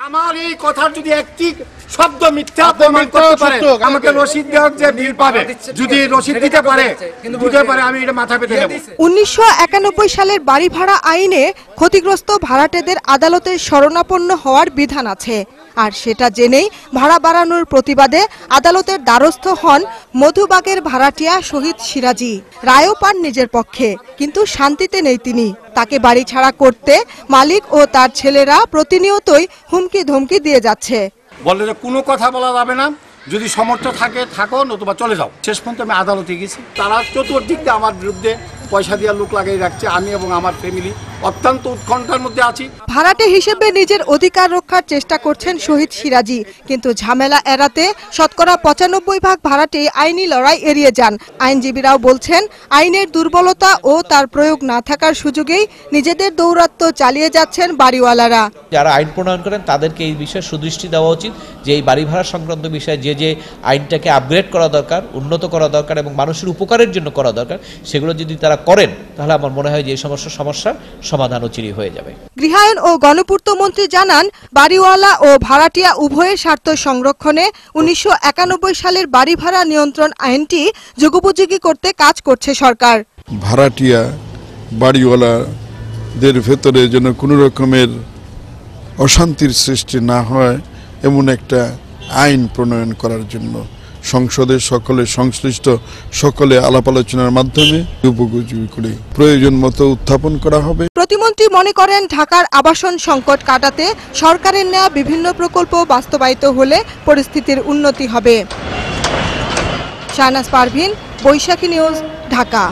আমার এই কথার যদি একটি শব্দ মিথ্যা প্রমাণ করতে পারে আমাকে রসিদ দেওয়া যে বিল পাবে, যদি রসিদ দিতে পারে আমি এটা মাথা পেতে নেব। 1991 সালের বাড়ি ভাড়া আইনে ক্ষতিগ্রস্ত ভাড়াটেদের আদালতের শরণাপন্ন হওয়ার বিধান আছে, আর সেটা জেনেই ভাড়া বাড়ানোর প্রতিবাদে আদালতের দ্বারস্থ হন মধুবাগের ভাড়াটিয়া শহীদ সিরাজি। রায়ও পান নিজের পক্ষে, কিন্তু শান্তিতে নেই তিনি। তাকে বাড়ি ছাড়া করতে মালিক ও তার ছেলেরা প্রতিনিয়তই হুমকি ধমকি দিয়ে যাচ্ছে। বলে যে কোনো কথা বলা যাবে না, যদি সমর্থ থাকে থাকো, নতুবা চলে যাও। শেষ পর্যন্ত আমি আদালতে গেছি, তারা চতুর্দিক দিয়ে আমার বিরুদ্ধে পয়সা দিয়ে লোক লাগিয়ে রাখছে। আমি এবং আমার ফ্যামিলি অত্যন্ত উৎকণ্ঠার মধ্যে আছি। ভাড়াটে হিসেবে নিজের অধিকার রক্ষার চেষ্টা করছেন শহীদ সিরাজি, কিন্তু ঝামেলা এড়াতে শতকরা 95% ভাড়াটে আইনি লড়াই এড়িয়ে যান। আইনজীবীরাও বলছেন আইনের দুর্বলতা ও তার প্রয়োগ না থাকার সুযোগেই নিজেদের দৌরাত্ম্য চালিয়ে যাচ্ছেন বাড়িওয়ালারা। যারা আইন প্রণয়ন করেন তাদেরকে এই বিষয়ে সুদৃষ্টি দেওয়া উচিত যে এই বাড়ি ভাড়া সংক্রান্ত বিষয়ে যে আইনটাকে আপগ্রেড করা দরকার, উন্নত করা দরকার এবং মানুষের উপকারের জন্য করা দরকার, সেগুলো যদি তারা করেন তাহলে আমার মনে হয় যে এই সমস্যার সমাধান চিরই হয়ে যাবে। গৃহায়ন ও গণপূর্ত মন্ত্রী জানান, বাড়িওয়ালা ও ভাড়াটিয়া উভয়ের স্বার্থ সংরক্ষণে 1991 সালের বাড়ি ভাড়া নিয়ন্ত্রণ আইনটি যুগোপযোগী করতে কাজ করছে সরকার। ভাড়াটিয়া বাড়িওয়ালাদের ভেতরে যেন কোনো রকমের অশান্তির সৃষ্টি না হয় এমন একটা আইন প্রণয়ন করার জন্য সংসদের সংশ্লিষ্ট সকলে আলাপ আলোচনার মাধ্যমে উপযোগী করে প্রয়োজন মতো উত্থাপন করা হবে। প্রতিমন্ত্রী মনে করেন ঢাকার আবাসন সংকট কাটাতে সরকারের নেওয়া বিভিন্ন প্রকল্প বাস্তবায়িত হলে পরিস্থিতির উন্নতি হবে। শাহনাজ পারভীন, বৈশাখী নিউজ, ঢাকা।